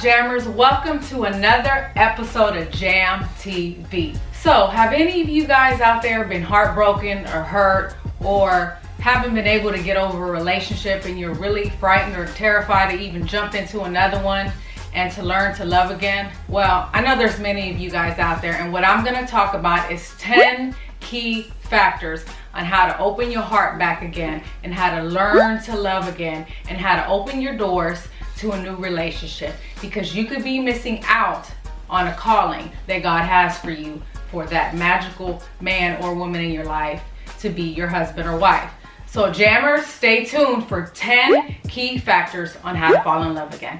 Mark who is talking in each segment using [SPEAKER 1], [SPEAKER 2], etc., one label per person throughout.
[SPEAKER 1] Jammers? Welcome to another episode of Jam TV. So, have any of you guys out there been heartbroken or hurt or haven't been able to get over a relationship and you're really frightened or terrified to even jump into another one and to learn to love again? Well, I know there's many of you guys out there, and what I'm going to talk about is 10 key factors on how to open your heart back again and how to learn to love again and how to open your doors to a new relationship, because you could be missing out on a calling that God has for you, for that magical man or woman in your life to be your husband or wife. So Jammers, stay tuned for 10 key factors on how to fall in love again.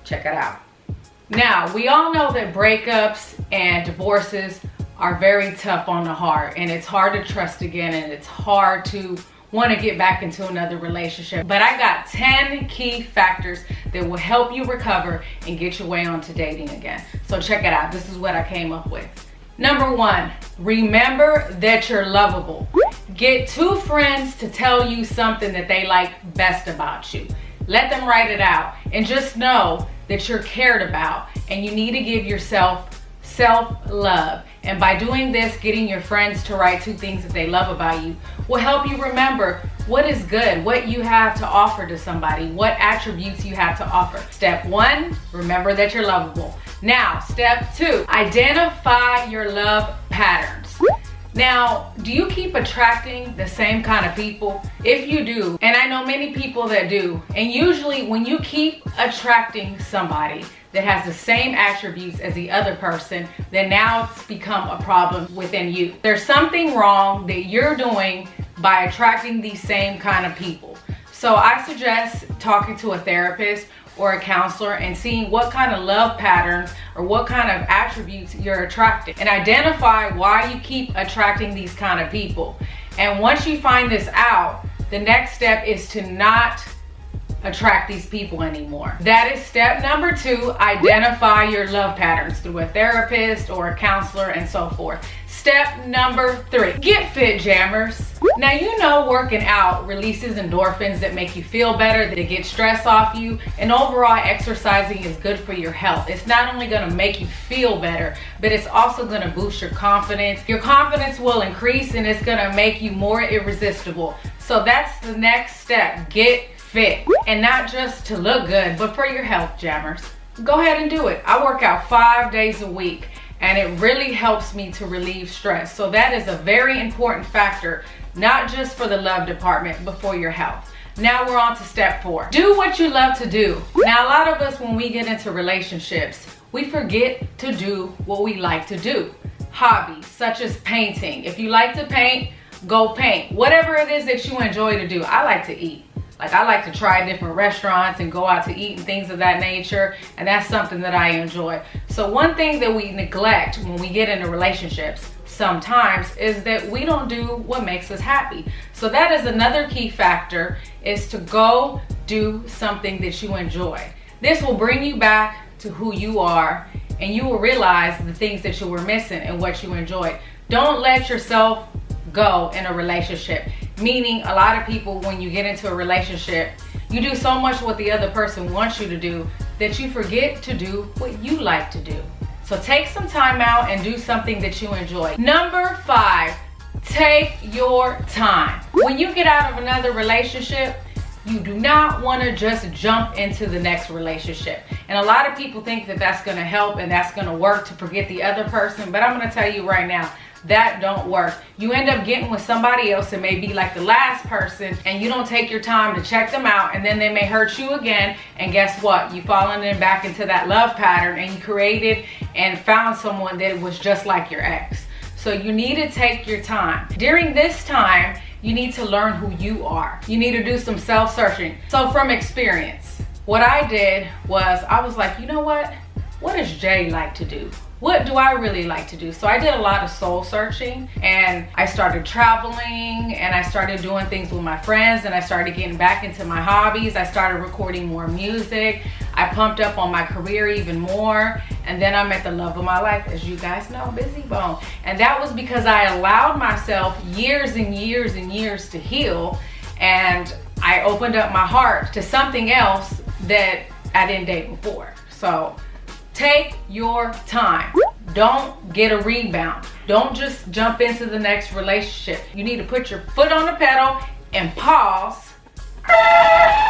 [SPEAKER 1] Check it out. Now, we all know that breakups and divorces are very tough on the heart, and it's hard to trust again, and it's hard to want to get back into another relationship. But I got 10 key factors that will help you recover and get your way onto dating again. So check it out. This is what I came up with. Number 1, remember that you're lovable. Get 2 friends to tell you something that they like best about you. Let them write it out, and just know that you're cared about, and you need to give yourself self-love. And by doing this, getting your friends to write 2 things that they love about you will help you remember what is good, what you have to offer to somebody, what attributes you have to offer. Step 1, remember that you're lovable. Now, step 2, identify your love patterns. Now, do you keep attracting the same kind of people? If you do, and I know many people that do, and usually when you keep attracting somebody that has the same attributes as the other person, then now it's become a problem within you. There's something wrong that you're doing by attracting these same kind of people. So I suggest talking to a therapist or a counselor and seeing what kind of love patterns or what kind of attributes you're attracting, and identify why you keep attracting these kind of people. And once you find this out, the next step is to not attract these people anymore. That is step number 2, identify your love patterns through a therapist or a counselor and so forth. Step number 3, get fit, Jammers. Now, you know working out releases endorphins that make you feel better, that get stress off you, and overall exercising is good for your health. It's not only going to make you feel better, but it's also going to boost your confidence. Your confidence will increase, and it's going to make you more irresistible. So that's the next step, get fit. And not just to look good, but for your health, Jammers. Go ahead and do it. I work out 5 days a week, and it really helps me to relieve stress. So that is a very important factor, not just for the love department, but for your health. Now we're on to step 4. Do what you love to do. Now, a lot of us, when we get into relationships, we forget to do what we like to do. Hobbies such as painting. If you like to paint, go paint. Whatever it is that you enjoy to do. I like to eat. I like to try different restaurants and go out to eat and things of that nature, and that's something that I enjoy. So one thing that we neglect when we get into relationships sometimes is that we don't do what makes us happy. So that is another key factor, is to go do something that you enjoy. This will bring you back to who you are, and you will realize the things that you were missing and what you enjoyed. Don't let yourself go in a relationship. Meaning, a lot of people, when you get into a relationship, you do so much what the other person wants you to do that you forget to do what you like to do. So take some time out and do something that you enjoy. Number 5, take your time. When you get out of another relationship, you do not want to just jump into the next relationship. And a lot of people think that that's going to help and that's going to work to forget the other person. But I'm going to tell you right now, that don't work. You end up getting with somebody else that may be like the last person, and you don't take your time to check them out, and then they may hurt you again, and guess what? You've fallen back into that love pattern, and you created and found someone that was just like your ex. So you need to take your time. During this time, you need to learn who you are. You need to do some self-searching. So from experience, what I did was I was like, you know what does Jay like to do? What do I really like to do? So I did a lot of soul searching, and I started traveling, and I started doing things with my friends, and I started getting back into my hobbies. I started recording more music. I pumped up on my career even more, and then I met the love of my life, as you guys know, Busy Bone. And that was because I allowed myself years and years and years to heal, and I opened up my heart to something else that I didn't date before. So take your time. Don't get a rebound. Don't just jump into the next relationship. You need to put your foot on the pedal and pause.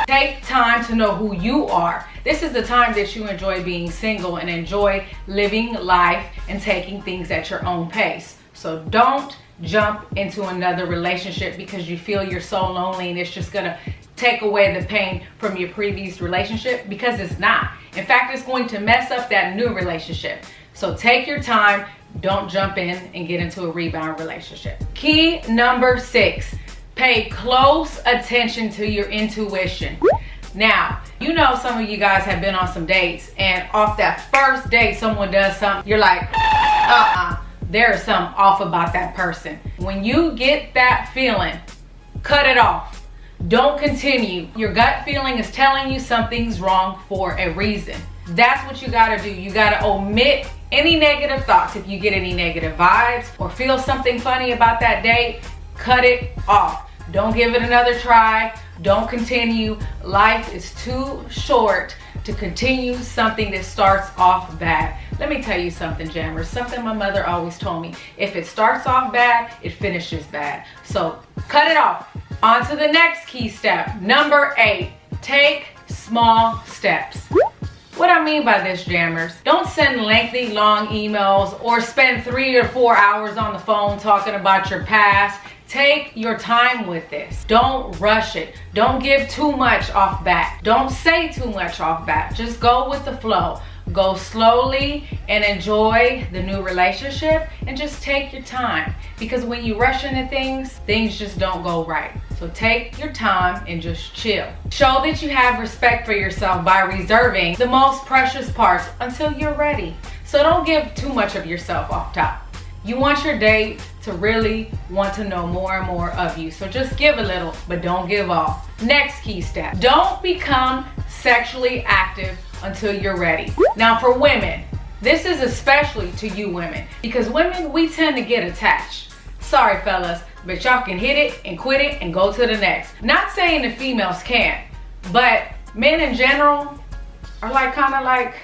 [SPEAKER 1] Take time to know who you are. This is the time that you enjoy being single and enjoy living life and taking things at your own pace. So don't jump into another relationship because you feel you're so lonely and it's just gonna take away the pain from your previous relationship, because it's not. In fact, it's going to mess up that new relationship. So take your time. Don't jump in and get into a rebound relationship. Key number 6, pay close attention to your intuition. Now, you know, some of you guys have been on some dates, and off that first date, someone does something, you're like, there is something off about that person. When you get that feeling, cut it off. Don't continue. Your gut feeling is telling you something's wrong for a reason. That's what you gotta do. You gotta omit any negative thoughts. If you get any negative vibes or feel something funny about that date, cut it off. Don't give it another try. Don't continue. Life is too short to continue something that starts off bad. Let me tell you something, jammers. Something my mother always told me. If it starts off bad, it finishes bad. So cut it off. On to the next key step. Number 8, take small steps. What I mean by this, jammers, don't send lengthy, long emails or spend 3 or 4 hours on the phone talking about your past. Take your time with this. Don't rush it. Don't give too much off bat. Don't say too much off bat. Just go with the flow. Go slowly and enjoy the new relationship, and just take your time, because when you rush into things just don't go right. So take your time and just chill. Show that you have respect for yourself by reserving the most precious parts until you're ready. So don't give too much of yourself off top. You want your date to really want to know more and more of you. So just give a little, but don't give all. Next key step, don't become sexually active until you're ready. Now for women, this is especially to you women, because women, we tend to get attached. Sorry fellas, but y'all can hit it and quit it and go to the next. Not saying the females can't, but men in general are kind of like,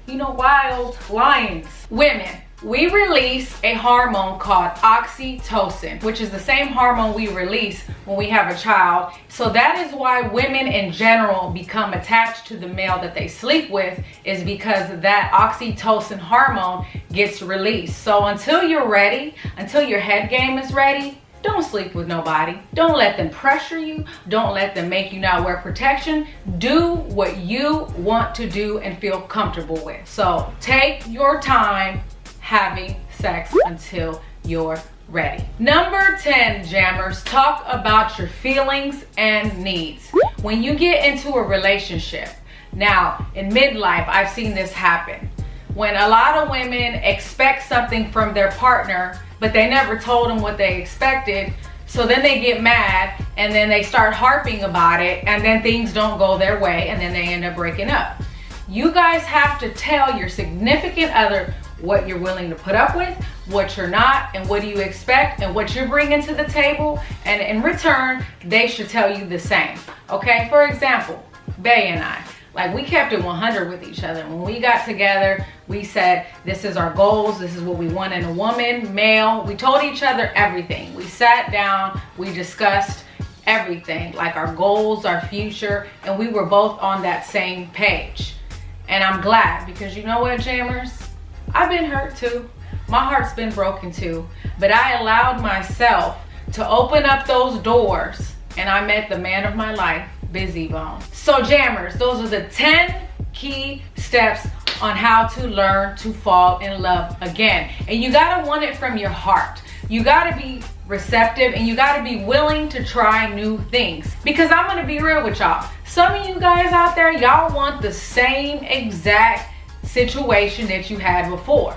[SPEAKER 1] wild lions. Women, we release a hormone called oxytocin, which is the same hormone we release when we have a child. So that is why women in general become attached to the male that they sleep with, is because that oxytocin hormone gets released. So until you're ready, until your head game is ready, don't sleep with nobody. Don't let them pressure you. Don't let them make you not wear protection. Do what you want to do and feel comfortable with. So take your time having sex until you're ready. Number 10, jammers, talk about your feelings and needs. When you get into a relationship, now in midlife, I've seen this happen. When a lot of women expect something from their partner, but they never told them what they expected, so then they get mad and then they start harping about it, and then things don't go their way and then they end up breaking up. You guys have to tell your significant other what you're willing to put up with, what you're not, and what do you expect, and what you're bringing to the table, and in return, they should tell you the same. Okay, for example, Bay and I, we kept it 100 with each other. When we got together, we said, this is our goals, this is what we want in a woman, male. We told each other everything. We sat down, we discussed everything, like our goals, our future, and we were both on that same page. And I'm glad, because you know what, jammers? I've been hurt too. My heart's been broken too. But I allowed myself to open up those doors, and I met the man of my life, Busy Bone. So jammers, those are the 10 key steps on how to learn to fall in love again. And you gotta want it from your heart. You gotta be receptive, and you gotta be willing to try new things. Because I'm gonna be real with y'all. Some of you guys out there, y'all want the same exact situation that you had before,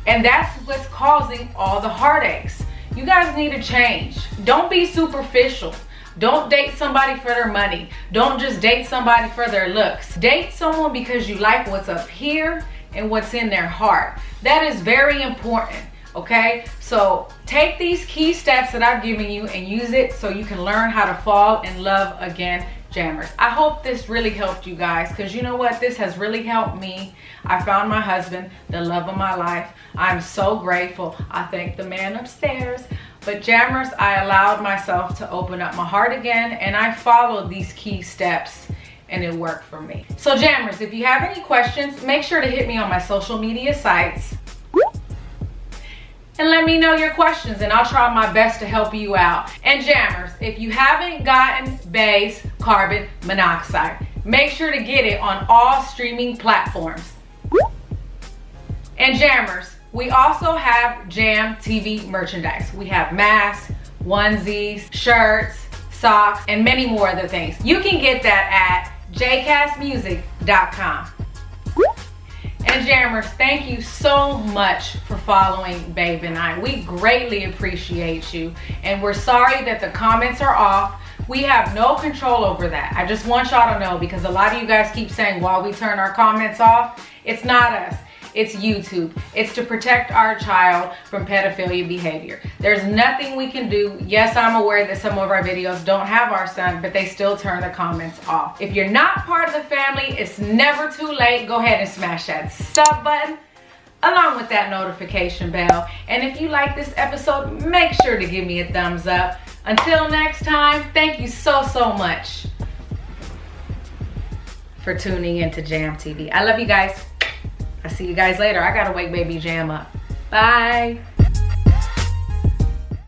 [SPEAKER 1] and that's what's causing all the heartaches. You guys need to change. Don't be superficial. Don't date somebody for their money. Don't just date somebody for their looks. Date someone because you like what's up here and what's in their heart. That is very important. Okay, so take these key steps that I've given you and use it so you can learn how to fall in love again, Jammers, I hope this really helped you guys, because you know what? This has really helped me. I found my husband, the love of my life. I'm so grateful. I thank the man upstairs. But Jammers, I allowed myself to open up my heart again, and I followed these key steps, and it worked for me. So Jammers, if you have any questions, make sure to hit me on my social media sites and let me know your questions, and I'll try my best to help you out. And Jammers, if you haven't gotten Bay's Carbon Monoxide, make sure to get it on all streaming platforms. And Jammers, we also have Jam TV merchandise. We have masks, onesies, shirts, socks, and many more other things. You can get that at jcastmusic.com. And Jammers, thank you so much for following Babe and I. We greatly appreciate you, and we're sorry that the comments are off. We have no control over that. I just want y'all to know, because a lot of you guys keep saying, why we turn our comments off. It's not us. It's YouTube. It's to protect our child from pedophilia behavior. There's nothing we can do. Yes, I'm aware that some of our videos don't have our son, but they still turn the comments off. If you're not part of the family, it's never too late. Go ahead and smash that sub button along with that notification bell. And if you like this episode, make sure to give me a thumbs up. Until next time, thank you so much for tuning into Jam TV. I love you guys. I'll see you guys later. I gotta wake baby Jam up. Bye.